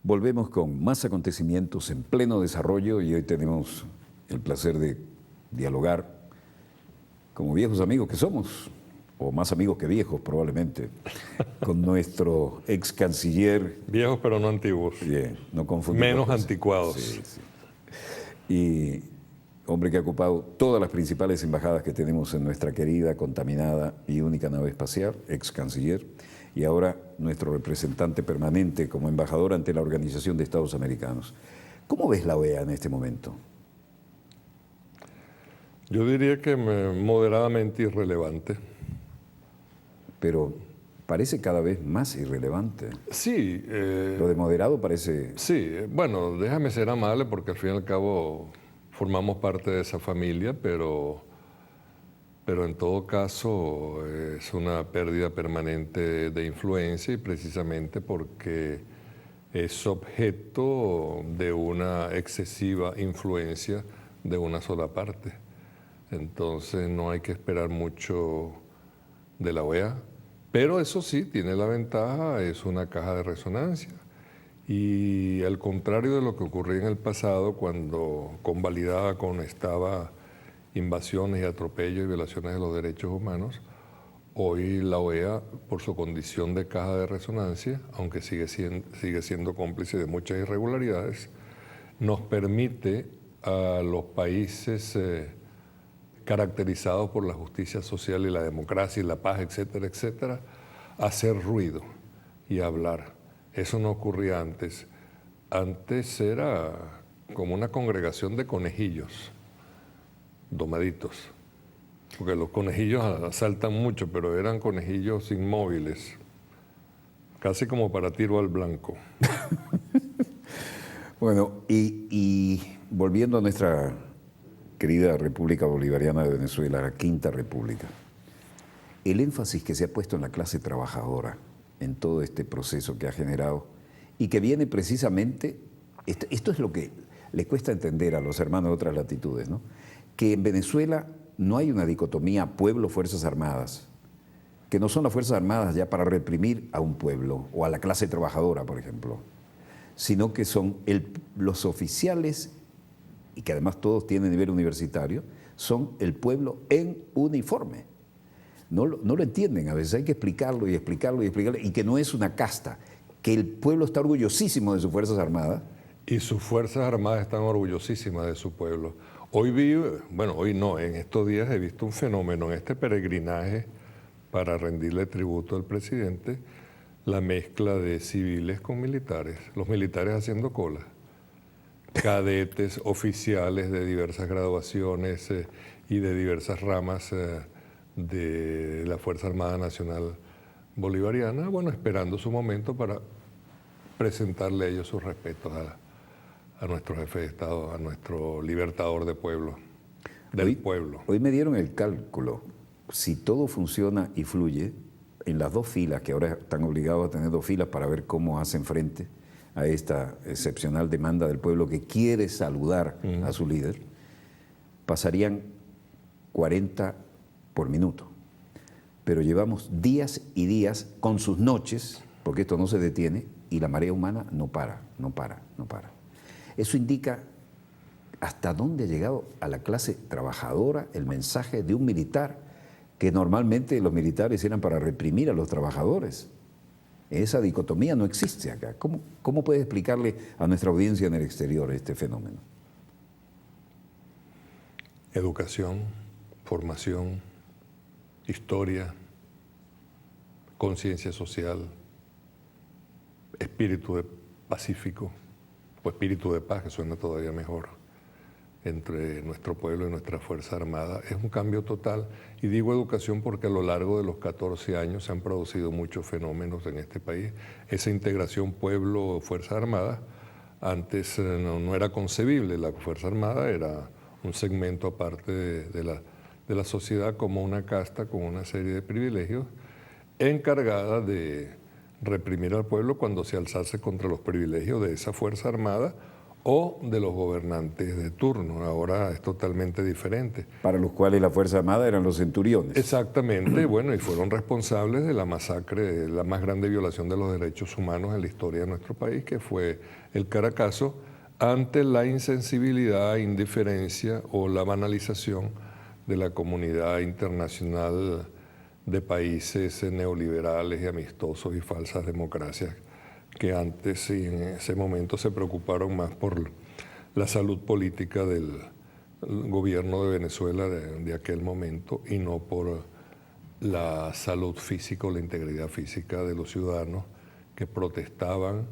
Volvemos con más acontecimientos en pleno desarrollo y hoy tenemos el placer de dialogar como viejos amigos que somos, o más amigos que viejos probablemente, con nuestro ex canciller. Viejos pero no antiguos. Bien, no confundir. Menos anticuados. Sí, sí. Y hombre que ha ocupado todas las principales embajadas que tenemos en nuestra querida, contaminada y única nave espacial, ex canciller, y ahora nuestro representante permanente como embajador ante la Organización de Estados Americanos. ¿Cómo ves la OEA en este momento? Yo diría que moderadamente irrelevante. Pero parece cada vez más irrelevante. Sí. Lo de moderado parece... Sí, bueno, déjame ser amable porque al fin y al cabo formamos parte de esa familia, pero en todo caso es una pérdida permanente de influencia y precisamente porque es objeto de una excesiva influencia de una sola parte. Entonces no hay que esperar mucho de la OEA, pero eso sí, tiene la ventaja, es una caja de resonancia. Y al contrario de lo que ocurría en el pasado, cuando convalidaba, conestaba invasiones y atropellos y violaciones de los derechos humanos, hoy la OEA, por su condición de caja de resonancia, aunque sigue siendo cómplice de muchas irregularidades, nos permite a los países caracterizados por la justicia social y la democracia y la paz, etcétera, etcétera, hacer ruido y hablar. Eso no ocurría antes. Antes era como una congregación de conejillos domaditos, porque los conejillos asaltan mucho, pero eran conejillos inmóviles, casi como para tiro al blanco. Bueno, y volviendo a nuestra querida República Bolivariana de Venezuela, la Quinta República, el énfasis que se ha puesto en la clase trabajadora, en todo este proceso que ha generado y que viene precisamente, esto es lo que le cuesta entender a los hermanos de otras latitudes, ¿no? Que en Venezuela no hay una dicotomía pueblo-fuerzas armadas, que no son las Fuerzas Armadas ya para reprimir a un pueblo o a la clase trabajadora, por ejemplo, sino que son los oficiales, y que además todos tienen nivel universitario, son el pueblo en uniforme. No lo entienden, a veces hay que explicarlo y explicarlo y explicarlo, y que no es una casta, que el pueblo está orgullosísimo de sus Fuerzas Armadas. Y sus Fuerzas Armadas están orgullosísimas de su pueblo. Hoy hoy no, en estos días he visto un fenómeno en este peregrinaje para rendirle tributo al presidente, la mezcla de civiles con militares, los militares haciendo cola, cadetes, oficiales de diversas graduaciones y de diversas ramas de la Fuerza Armada Nacional Bolivariana, bueno, esperando su momento para presentarle a ellos sus respetos a nuestro jefe de Estado, a nuestro libertador de pueblo, del pueblo. Hoy me dieron el cálculo, si todo funciona y fluye, en las dos filas, que ahora están obligados a tener dos filas para ver cómo hacen frente a esta excepcional demanda del pueblo que quiere saludar a su líder, pasarían 40 por minuto. Pero llevamos días y días con sus noches, porque esto no se detiene, y la marea humana no para, no para, no para. Eso indica hasta dónde ha llegado a la clase trabajadora el mensaje de un militar, que normalmente los militares eran para reprimir a los trabajadores. Esa dicotomía no existe acá. ¿Cómo puede explicarle a nuestra audiencia en el exterior este fenómeno? Educación, formación, historia, conciencia social, espíritu pacífico o espíritu de paz, que suena todavía mejor, entre nuestro pueblo y nuestra Fuerza Armada. Es un cambio total. Y digo educación porque a lo largo de los 14 años se han producido muchos fenómenos en este país. Esa integración pueblo-Fuerza Armada antes no era concebible. La Fuerza Armada era un segmento aparte de la sociedad, como una casta con una serie de privilegios, encargada de reprimir al pueblo cuando se alzase contra los privilegios de esa Fuerza Armada o de los gobernantes de turno. Ahora es totalmente diferente. Para los cuales la Fuerza Armada eran los centuriones. Exactamente, bueno, y fueron responsables de la masacre, de la más grande violación de los derechos humanos en la historia de nuestro país, que fue el Caracazo, ante la insensibilidad, indiferencia o la banalización de la comunidad internacional de países neoliberales y amistosos y falsas democracias que antes y en ese momento se preocuparon más por la salud política del gobierno de Venezuela de aquel momento y no por la salud física o la integridad física de los ciudadanos que protestaban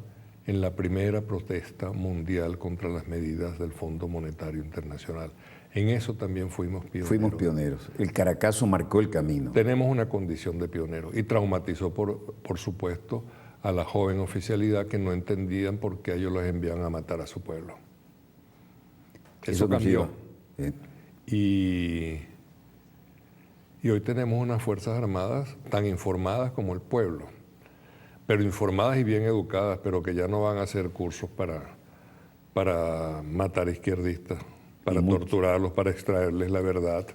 en la primera protesta mundial contra las medidas del Fondo Monetario Internacional. En eso también fuimos pioneros. Fuimos pioneros. El Caracazo marcó el camino. Tenemos una condición de pioneros y traumatizó, por supuesto, a la joven oficialidad que no entendían por qué ellos los envían a matar a su pueblo. Eso cambió. Y hoy tenemos unas Fuerzas Armadas tan informadas como el pueblo, pero informadas y bien educadas, pero que ya no van a hacer cursos para matar izquierdistas, para torturarlos, para extraerles la verdad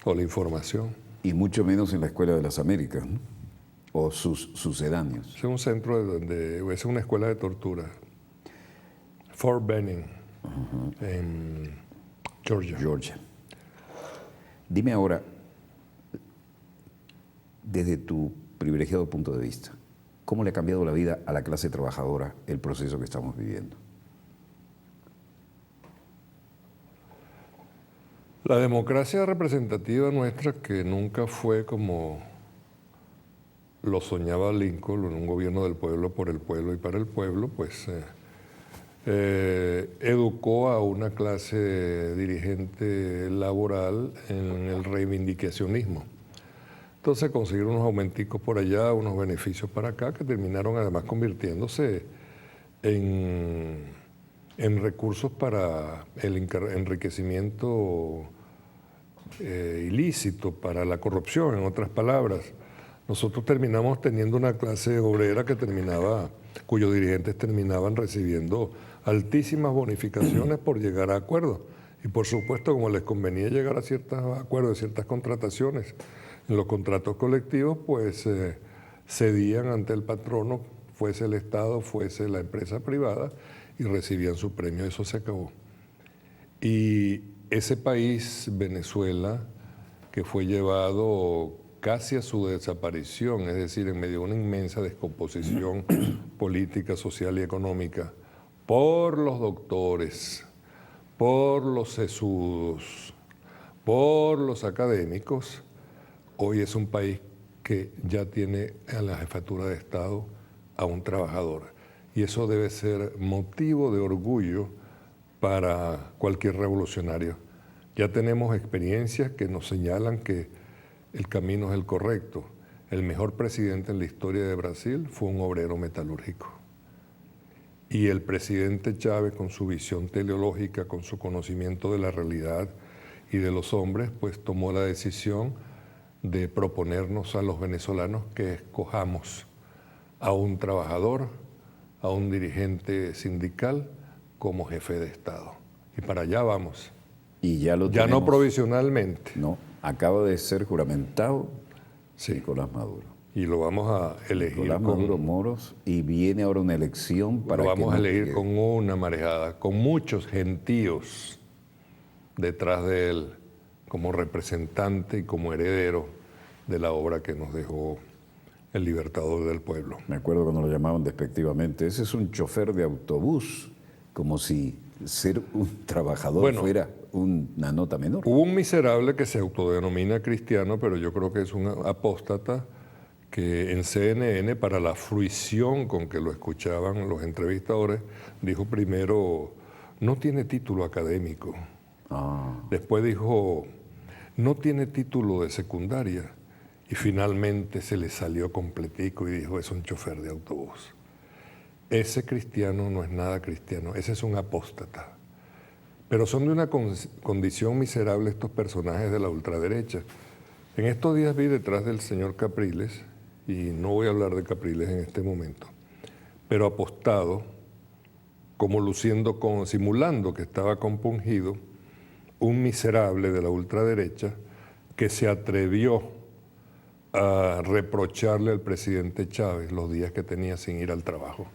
o la información. Y mucho menos en la Escuela de las Américas, ¿no? O sus sucedáneos. Es un centro es una escuela de tortura. Fort Benning, en Georgia. Dime ahora, desde tu privilegiado punto de vista, ¿cómo le ha cambiado la vida a la clase trabajadora el proceso que estamos viviendo? La democracia representativa nuestra, que nunca fue como lo soñaba Lincoln, en un gobierno del pueblo, por el pueblo y para el pueblo, pues educó a una clase dirigente laboral en el reivindicacionismo. Entonces consiguieron unos aumenticos por allá, unos beneficios para acá, que terminaron además convirtiéndose en recursos para el enriquecimiento ilícito, para la corrupción, en otras palabras. Nosotros terminamos teniendo una clase obrera cuyos dirigentes terminaban recibiendo altísimas bonificaciones por llegar a acuerdos. Y por supuesto, como les convenía llegar a ciertos acuerdos, ciertas contrataciones, en los contratos colectivos, pues cedían ante el patrono, fuese el Estado, fuese la empresa privada, y recibían su premio. Eso se acabó. Y ese país, Venezuela, que fue llevado casi a su desaparición, es decir, en medio de una inmensa descomposición política, social y económica, por los doctores, por los sesudos, por los académicos, hoy es un país que ya tiene en la jefatura de Estado a un trabajador. Y eso debe ser motivo de orgullo para cualquier revolucionario. Ya tenemos experiencias que nos señalan que el camino es el correcto. El mejor presidente en la historia de Brasil fue un obrero metalúrgico. Y el presidente Chávez, con su visión teleológica, con su conocimiento de la realidad y de los hombres, pues tomó la decisión de proponernos a los venezolanos que escojamos a un trabajador, a un dirigente sindical como jefe de Estado. Y para allá vamos. Y ya lo ya tenemos. No provisionalmente. No, acaba de ser juramentado sí. Nicolás Maduro. Y lo vamos a elegir Nicolás Maduro Moros, y viene ahora una elección para lo vamos que a elegir con una marejada, con muchos gentíos detrás de él, como representante y como heredero de la obra que nos dejó el libertador del pueblo. Me acuerdo cuando lo llamaban despectivamente, ese es un chofer de autobús, como si ser un trabajador fuera una nota menor. Hubo un miserable que se autodenomina cristiano, pero yo creo que es un apóstata, que en CNN, para la fruición con que lo escuchaban los entrevistadores, dijo primero, no tiene título académico. Después dijo, no tiene título de secundaria. Y finalmente se le salió completico y dijo, es un chofer de autobús. Ese cristiano no es nada cristiano, ese es un apóstata. Pero son de una condición miserable estos personajes de la ultraderecha. En estos días vi detrás del señor Capriles, y no voy a hablar de Capriles en este momento, pero apostado como simulando que estaba compungido, un miserable de la ultraderecha que se atrevió a reprocharle al presidente Chávez los días que tenía sin ir al trabajo.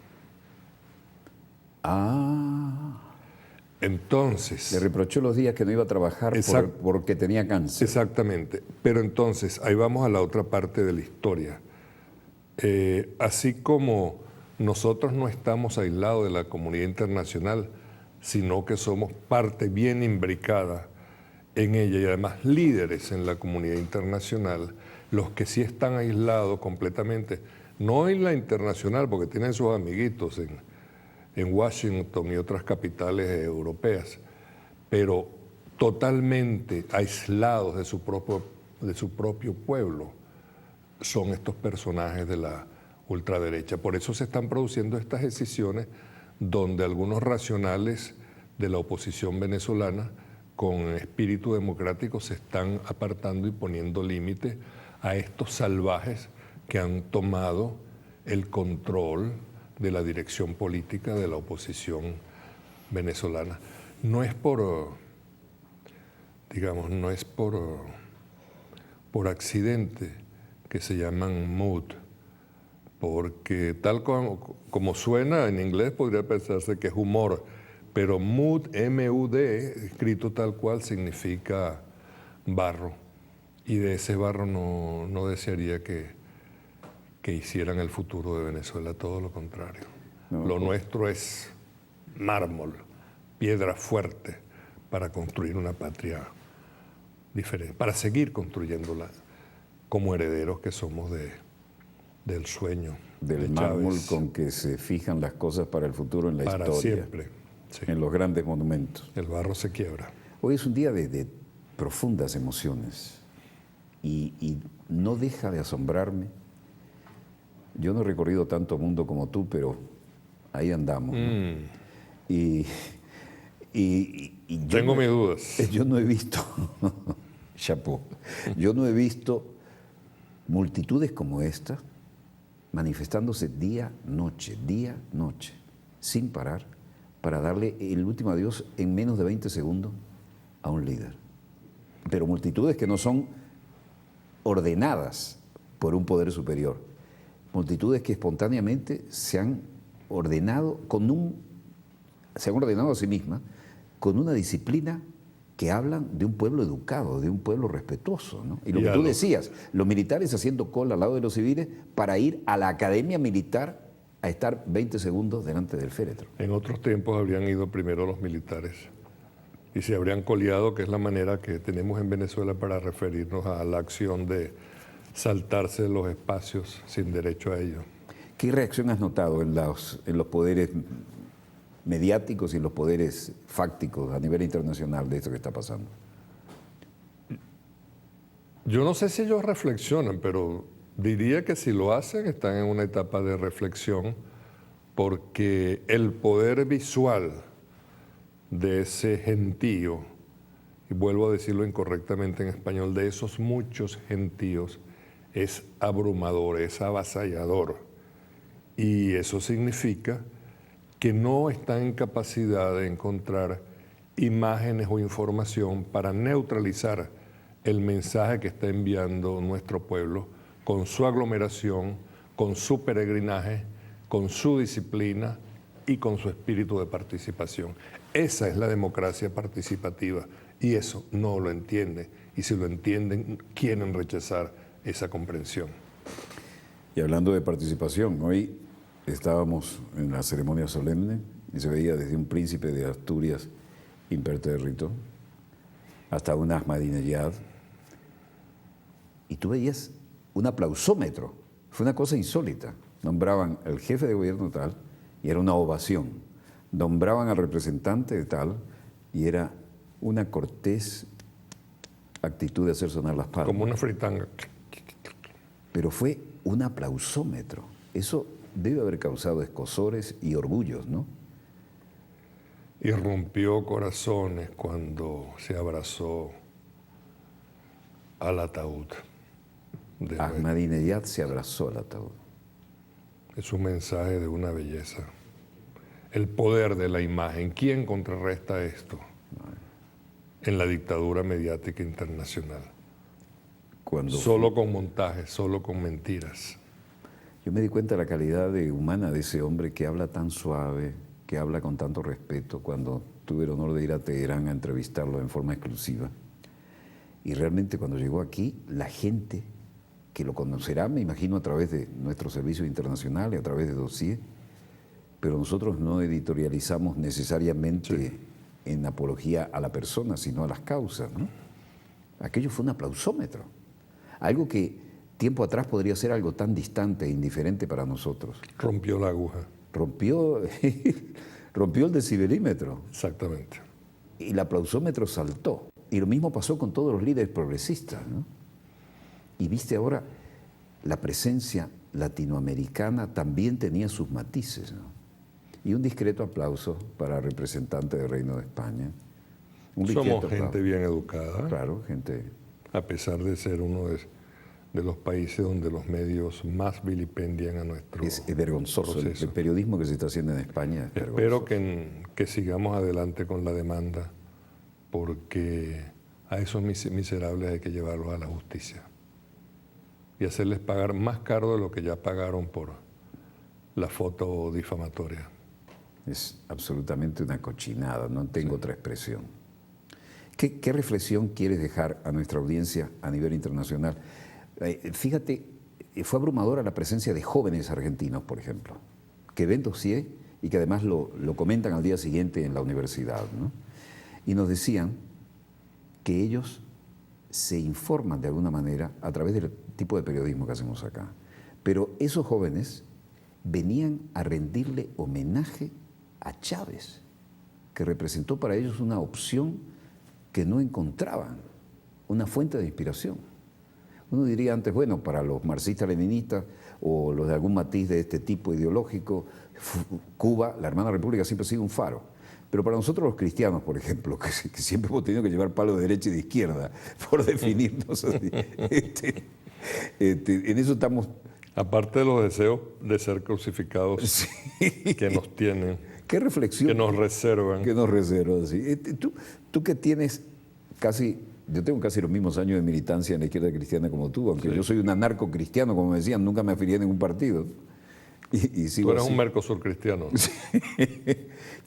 Le Entonces, reprochó los días que no iba a trabajar porque tenía cáncer. exactamente. Pero entonces, ahí vamos a la otra parte de la historia. Así como nosotros no estamos aislados de la comunidad internacional, sino que somos parte bien imbricada en ella y además líderes en la comunidad internacional, los que sí están aislados completamente, no en la internacional, porque tienen sus amiguitos en Washington y otras capitales europeas, pero totalmente aislados de su propio pueblo, son estos personajes de la ultraderecha. Por eso se están produciendo estas decisiones donde algunos racionales de la oposición venezolana con espíritu democrático se están apartando y poniendo límite a estos salvajes que han tomado el control de la dirección política de la oposición venezolana. No es por, digamos, no es por accidente que se llaman mood, porque tal como suena en inglés podría pensarse que es humor, pero mood, M-U-D, escrito tal cual, significa barro. Y de ese barro no desearía que hicieran el futuro de Venezuela, todo lo contrario. Lo nuestro es mármol, piedra fuerte para construir una patria diferente, para seguir construyéndola como herederos que somos del sueño. Del mármol con que se fijan las cosas para el futuro en la para historia. Siempre. Sí. En los grandes monumentos. El barro se quiebra. Hoy es un día de profundas emociones y no deja de asombrarme. Yo no he recorrido tanto mundo como tú, pero ahí andamos, ¿no? Y yo tengo mis dudas. Yo no he visto, chapó, yo no he visto multitudes como esta manifestándose día, noche, sin parar, para darle el último adiós en menos de 20 segundos a un líder. Pero multitudes que no son ordenadas por un poder superior. Multitudes que espontáneamente se han ordenado a sí mismas con una disciplina que hablan de un pueblo educado, de un pueblo respetuoso, ¿no? Y lo que tú decías, los militares haciendo cola al lado de los civiles para ir a la academia militar a estar 20 segundos delante del féretro. En otros tiempos habrían ido primero los militares y se habrían coleado, que es la manera que tenemos en Venezuela para referirnos a la acción de saltarse los espacios sin derecho a ello. ¿Qué reacción has notado en los poderes mediáticos y en los poderes fácticos a nivel internacional de esto que está pasando? Yo no sé si ellos reflexionan, pero diría que si lo hacen están en una etapa de reflexión, porque el poder visual de ese gentío, y vuelvo a decirlo incorrectamente en español, de esos muchos gentíos, es abrumador, es avasallador. Y eso significa que no está en capacidad de encontrar imágenes o información para neutralizar el mensaje que está enviando nuestro pueblo con su aglomeración, con su peregrinaje, con su disciplina y con su espíritu de participación. Esa es la democracia participativa y eso no lo entiende. Y si lo entienden, quieren rechazar esa comprensión. Y hablando de participación, hoy estábamos en la ceremonia solemne y se veía desde un príncipe de Asturias impertérrito hasta un Ahmadinejad y tú veías un aplausómetro. Fue una cosa insólita. Nombraban al jefe de gobierno tal y era una ovación. Nombraban al representante de tal y era una cortés actitud de hacer sonar las palmas. Como una fritanga. Pero fue un aplausómetro. Eso debe haber causado escozores y orgullos, ¿no? Y rompió corazones cuando se abrazó al ataúd. Ahmadinejad se abrazó al ataúd. Es un mensaje de una belleza. el poder de la imagen. ¿Quién contrarresta esto? En la dictadura mediática internacional. Solo con montajes, solo con mentiras. Yo me di cuenta de la calidad humana de ese hombre que habla tan suave, que habla con tanto respeto, cuando tuve el honor de ir a Teherán a entrevistarlo en forma exclusiva. Y realmente cuando llegó aquí, la gente que lo conocerá, me imagino, a través de nuestros servicios internacionales, a través de Dossier, pero nosotros no editorializamos necesariamente en apología a la persona, sino a las causas, ¿no? Aquello fue un aplausómetro. Algo que tiempo atrás podría ser algo tan distante e indiferente para nosotros. Rompió la aguja. Rompió el decibelímetro. Exactamente. Y el aplausómetro saltó. Y lo mismo pasó con todos los líderes progresistas, ¿no? Y viste ahora, la presencia latinoamericana también tenía sus matices, ¿no? Y un discreto aplauso para el representante del Reino de España. Somos gente bien educada. Claro, gente... A pesar de ser uno de los países donde los medios más vilipendian a nuestro Es vergonzoso. El periodismo que se está haciendo en España es vergonzoso. Espero que sigamos adelante con la demanda, porque a esos miserables hay que llevarlos a la justicia y hacerles pagar más caro de lo que ya pagaron por la foto difamatoria. Es absolutamente una cochinada, no tengo otra expresión. ¿Qué reflexión quieres dejar a nuestra audiencia a nivel internacional? Fíjate, fue abrumadora la presencia de jóvenes argentinos, por ejemplo, que ven Dossier y que además lo comentan al día siguiente en la universidad, ¿no? Y nos decían que ellos se informan de alguna manera a través del tipo de periodismo que hacemos acá. Pero esos jóvenes venían a rendirle homenaje a Chávez, que representó para ellos una opción que no encontraban, una fuente de inspiración. Uno diría antes, bueno, para los marxistas-leninistas o los de algún matiz de este tipo ideológico, Cuba, la hermana república, siempre ha sido un faro. Pero para nosotros los cristianos, por ejemplo, que siempre hemos tenido que llevar palo de derecha y de izquierda, por definirnos así, en eso estamos... Aparte de los deseos de ser crucificados que nos tienen. ¿Qué reflexión? Que nos reservan. Que nos reservan, sí. Tú que tienes casi... Yo tengo casi los mismos años de militancia en la izquierda cristiana como tú, aunque yo soy un anarco-cristiano, como me decían, nunca me afilié a ningún partido. Y sigo Tú eres así. un Mercosur cristiano, ¿no? Sí.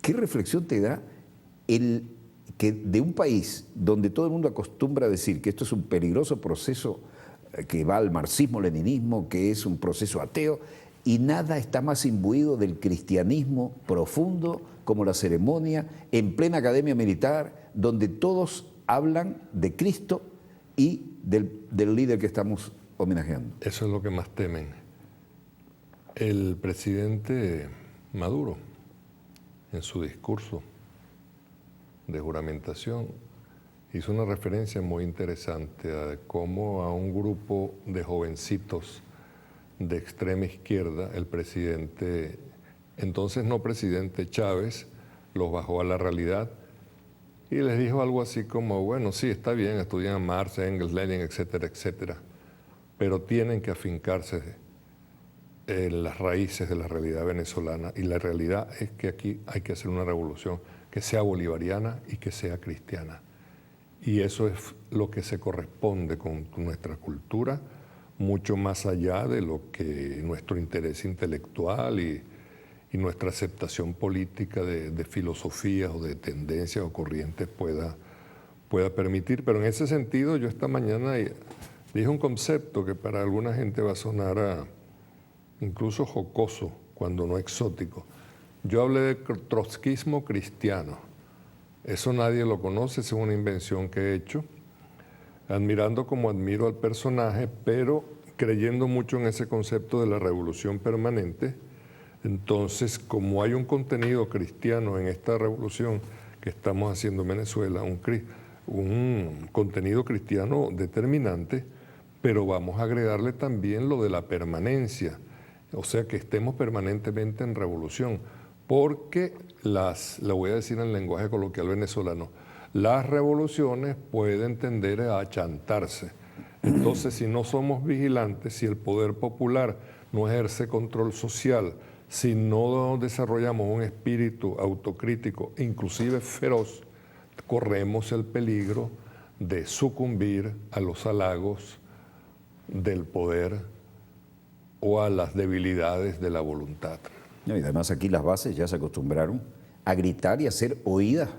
¿Qué reflexión te da el que de un país donde todo el mundo acostumbra a decir que esto es un peligroso proceso que va al marxismo-leninismo, que es un proceso ateo, y nada está más imbuido del cristianismo profundo como la ceremonia en plena academia militar, donde todos hablan de Cristo y del líder que estamos homenajeando? Eso es lo que más temen. El presidente Maduro, en su discurso de juramentación, hizo una referencia muy interesante a cómo a un grupo de jovencitos de extrema izquierda, el presidente, entonces no presidente Chávez, los bajó a la realidad y les dijo algo así como, bueno, sí, está bien, estudian a Marx, Engels, Lenin, etcétera, etcétera, pero tienen que afincarse en las raíces de la realidad venezolana, y la realidad es que aquí hay que hacer una revolución que sea bolivariana y que sea cristiana. Y eso es lo que se corresponde con nuestra cultura, mucho más allá de lo que nuestro interés intelectual y nuestra aceptación política de filosofías o de tendencias o corrientes pueda permitir. Pero en ese sentido, yo esta mañana dije un concepto que para alguna gente va a sonar incluso jocoso, cuando no exótico. Yo hablé de trotskismo cristiano. Eso nadie lo conoce, es una invención que he hecho, admirando como admiro al personaje, pero creyendo mucho en ese concepto de la revolución permanente. Entonces, como hay un contenido cristiano en esta revolución que estamos haciendo en Venezuela, un contenido cristiano determinante, pero vamos a agregarle también lo de la permanencia, o sea, que estemos permanentemente en revolución, porque lo voy a decir en lenguaje coloquial venezolano, las revoluciones pueden tender a achantarse. Entonces, si no somos vigilantes, si el poder popular no ejerce control social si no desarrollamos un espíritu autocrítico, inclusive feroz, corremos el peligro de sucumbir a los halagos del poder o a las debilidades de la voluntad. No, y además aquí las bases ya se acostumbraron a gritar y a ser oídas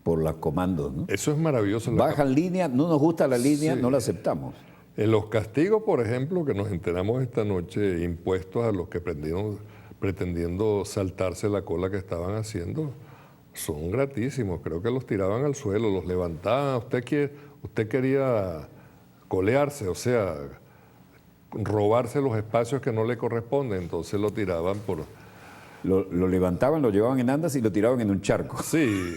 por los comandos, ¿no? Eso es maravilloso. Bajan línea, no nos gusta la línea, Sí. no la aceptamos. En los castigos, por ejemplo, que nos enteramos esta noche, impuestos a los que pretendiendo saltarse la cola que estaban haciendo, son gratísimos. Creo que los tiraban al suelo, los levantaban. Usted quería colearse, o sea, robarse los espacios que no le corresponden, entonces lo tiraban por... Lo levantaban, lo llevaban en andas y lo tiraban en un charco. Sí,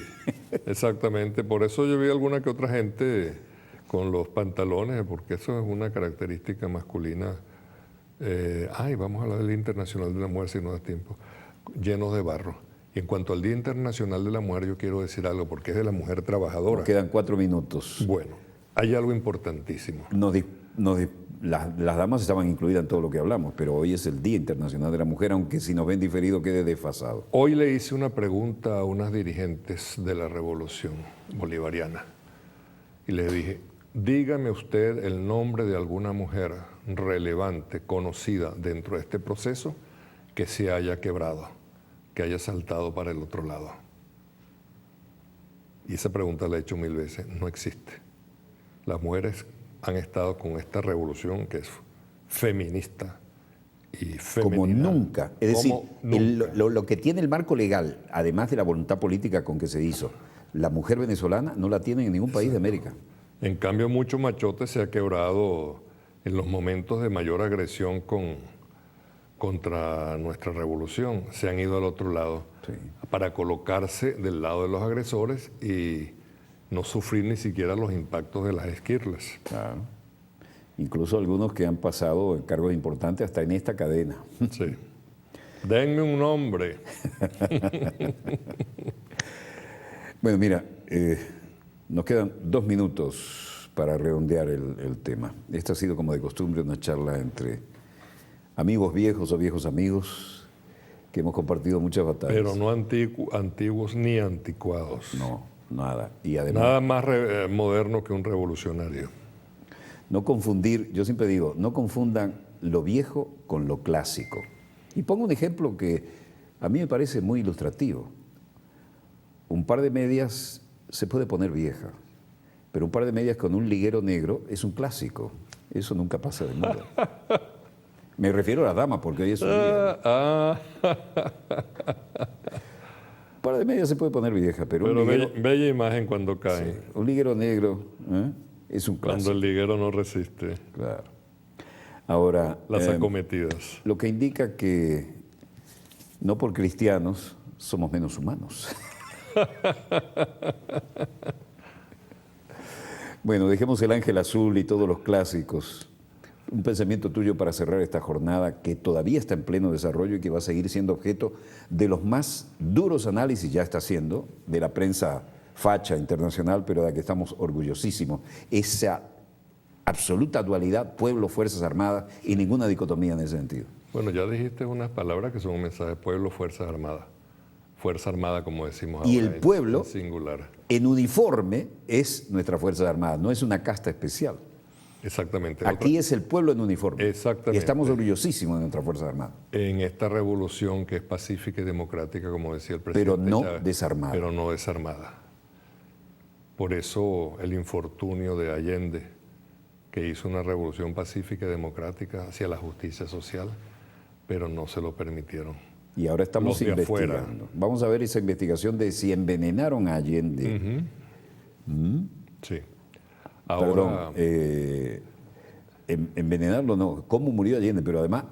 exactamente. Por eso yo vi alguna que otra gente con los pantalones, porque eso es una característica masculina. Vamos a hablar del Día Internacional de la Mujer si no da tiempo. Llenos de barro. Y en cuanto al Día Internacional de la Mujer, yo quiero decir algo, porque es de la mujer trabajadora. Nos quedan 4 minutos. Bueno, hay algo importantísimo. Las damas estaban incluidas en todo lo que hablamos, pero hoy es el Día Internacional de la Mujer, aunque si nos ven diferido quede desfasado. Hoy le hice una pregunta a unas dirigentes de la Revolución Bolivariana y les dije, dígame usted el nombre de alguna mujer relevante, conocida dentro de este proceso, que se haya quebrado, que haya saltado para el otro lado. Y esa pregunta la he hecho 1000 veces, no existe. Las mujeres han estado con esta revolución que es feminista y femenina. Como nunca. Es decir, nunca. Lo que tiene el marco legal, además de la voluntad política con que se hizo, la mujer venezolana no la tiene en ningún país de América. En cambio, mucho machote se ha quebrado en los momentos de mayor agresión contra nuestra revolución. Se han ido al otro lado para colocarse del lado de los agresores y no sufrir ni siquiera los impactos de las esquirlas. Claro. Incluso algunos que han pasado en cargos importantes hasta en esta cadena. Sí. Denme un nombre. Bueno, mira, nos quedan 2 minutos para redondear el tema. Esta ha sido, como de costumbre, una charla entre amigos viejos o viejos amigos que hemos compartido muchas batallas. Pero no antiguos ni anticuados. No, nada. Y además, Nada más moderno que un revolucionario. no confundir, yo siempre digo, no confundan lo viejo con lo clásico. Y pongo un ejemplo que a mí me parece muy ilustrativo. Un par de medias se puede poner vieja, pero un par de medias con un liguero negro es un clásico. Eso nunca pasa de moda. Me refiero a la dama, porque hoy es un día. Un par de medias se puede poner vieja, pero un liguero, bella imagen cuando caen. un liguero negro es un Cuando clásico. el liguero no resiste Claro. Ahora, las acometidas. lo que indica que no por cristianos somos menos humanos. Bueno, dejemos el ángel azul y todos los clásicos. Un pensamiento tuyo para cerrar esta jornada que todavía está en pleno desarrollo y que va a seguir siendo objeto de los más duros análisis, ya está siendo, de la prensa facha internacional, pero de la que estamos orgullosísimos. Esa absoluta dualidad, pueblo, Fuerzas Armadas, y ninguna dicotomía en ese sentido. Bueno, ya dijiste unas palabras que son un mensaje: pueblo, Fuerzas Armadas. Fuerza Armada, como decimos Y ahora, el pueblo, en singular. en uniforme, es nuestra Fuerza Armada, no es una casta especial. Exactamente. Aquí es el pueblo en uniforme. Exactamente. Y estamos orgullosísimos de nuestra Fuerza Armada. En esta revolución que es pacífica y democrática, como decía el presidente. Pero no Chávez, desarmada. Pero no desarmada. Por eso el infortunio de Allende, que hizo una revolución pacífica y democrática hacia la justicia social, pero no se lo permitieron. Y ahora estamos Los de investigando. afuera. Vamos a ver esa investigación de si envenenaron a Allende. Sí. Perdón, Ahora, envenenarlo no, cómo murió Allende, pero además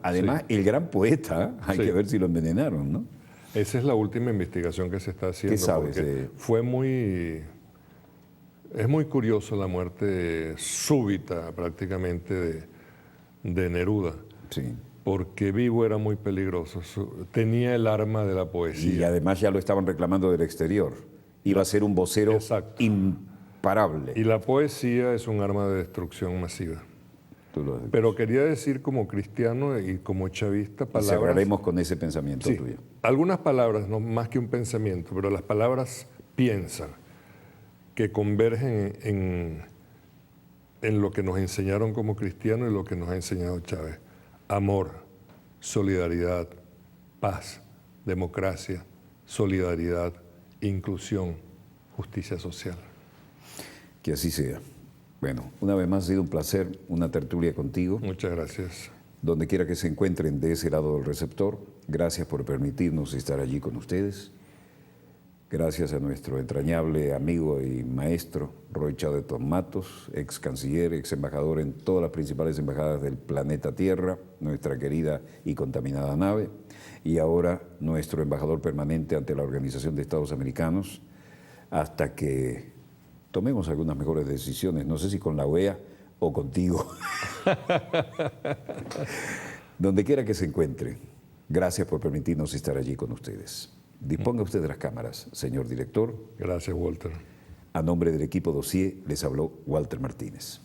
el gran poeta, hay Sí. que ver si lo envenenaron, ¿no? esa es la última investigación que se está haciendo. ¿Qué sabes porque es muy curioso la muerte súbita prácticamente de Neruda, Sí. porque vivo era muy peligroso. Tenía el arma de la Y poesía. además ya lo estaban reclamando del exterior. Iba a ser un vocero Exacto. imparable. Y la poesía es un arma de destrucción masiva. Tú lo has dicho. Pero quería decir como cristiano y como chavista palabras. Cerraremos con ese pensamiento Sí, tuyo. algunas palabras, no más que un pensamiento, pero las palabras piensan, que convergen en lo que nos enseñaron como cristianos y lo que nos ha enseñado Chávez. Amor, solidaridad, paz, democracia, solidaridad, inclusión, justicia social. Que así sea. Bueno, una vez más ha sido un placer, una tertulia contigo. Muchas gracias. Donde quiera que se encuentren de ese lado del receptor, gracias por permitirnos estar allí con ustedes. Gracias a nuestro entrañable amigo y maestro Roy Chávez Matos, ex canciller, ex embajador en todas las principales embajadas del planeta Tierra, nuestra querida y contaminada nave, y ahora nuestro embajador permanente ante la Organización de Estados Americanos, hasta que tomemos algunas mejores decisiones, no sé si con la OEA o contigo. Donde quiera que se encuentre, gracias por permitirnos estar allí con ustedes. Disponga usted de las cámaras, señor director. Gracias, Walter. A nombre del equipo Dossier les habló Walter Martínez.